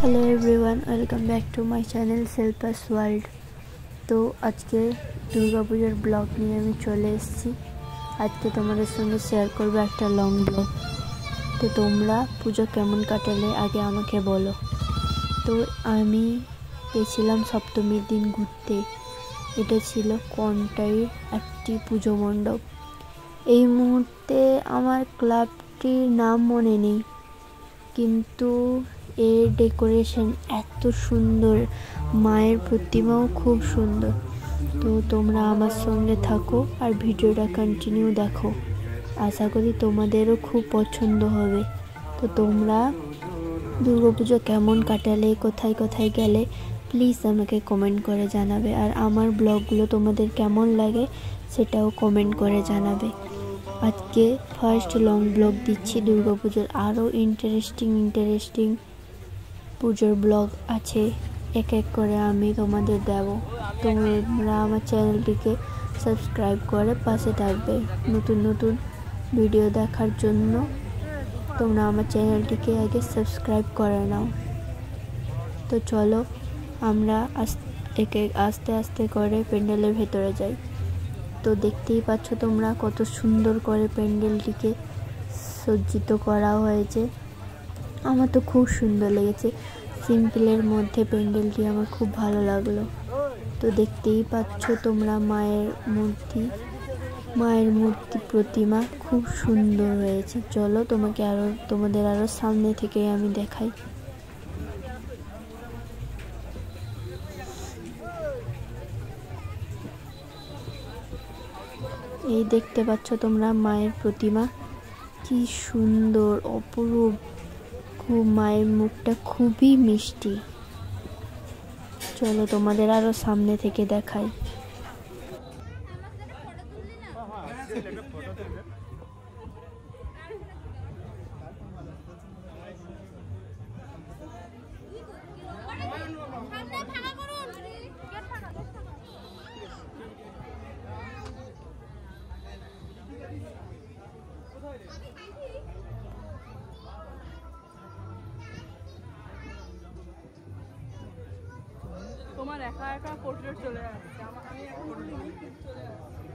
Hello everyone, welcome back to my channel Shilpa's world. তো আজকে দুর্গাপূজার ব্লগ নিয়ে আমি চলে এসেছি। আজকে তোমাদের সঙ্গে শেয়ার করবো একটা লং ব্লগ। তো তোমরা পুজো কেমন কাটালে আগে আমাকে বলো। তো আমি গেছিলাম সপ্তমীর দিন ঘুরতে। এটা ছিল কন্টাইর একটি পুজো মণ্ডপ। এই মুহূর্তে আমার ক্লাবটির নাম মনে নেই, কিন্তু এর ডেকোরেশন এত সুন্দর, মায়ের প্রতিমাও খুব সুন্দর। তো তোমরা আমার সঙ্গে থাকো আর ভিডিওটা কন্টিনিউ দেখো। আশা করি তোমাদেরও খুব পছন্দ হবে। তো তোমরা দুর্গাপুজো কেমন কাটালে, কোথায় কোথায় গেলে, প্লিজ আমাকে কমেন্ট করে জানাবে। আর আমার ব্লগগুলো তোমাদের কেমন লাগে সেটাও কমেন্ট করে জানাবে। আজকে ফার্স্ট লং ব্লগ দিচ্ছি দুর্গাপুজোর। আরও ইন্টারেস্টিং পুজোর ব্লগ আছে, এক এক করে আমি তোমাদের দেব। তোমরা আমার চ্যানেলটিকে সাবস্ক্রাইব করে পাশে থাকবে। নতুন ভিডিও দেখার জন্য তোমরা আমার চ্যানেলটিকে আগে সাবস্ক্রাইব করে নাও। তো চলো আমরা আস্তে আস্তে করে প্যান্ডেলের ভেতরে যাই। তো দেখতেই পাচ্ছ তোমরা কত সুন্দর করে প্যান্ডেলটিকে সজ্জিত করা হয়েছে। আমার তো খুব সুন্দর লেগেছে। সিম্পলের মধ্যে প্যান্ডেলটি আমার খুব ভালো লাগলো। তো দেখতেই পাচ্ছ তোমরা মায়ের মূর্তি প্রতিমা খুব সুন্দর হয়েছে। চলো তোমাদের আরো সামনে থেকে আমি দেখাই। এই দেখতে পাচ্ছ তোমরা মায়ের প্রতিমা, কি সুন্দর, অপরূপ। মায়ের মুখটা খুবই মিষ্টি। চলো তোমাদের আরো সামনে থেকে দেখাই। তোমার একা পোর্ট্রেট চলে আসছে, আমি একটা চলে আসছে।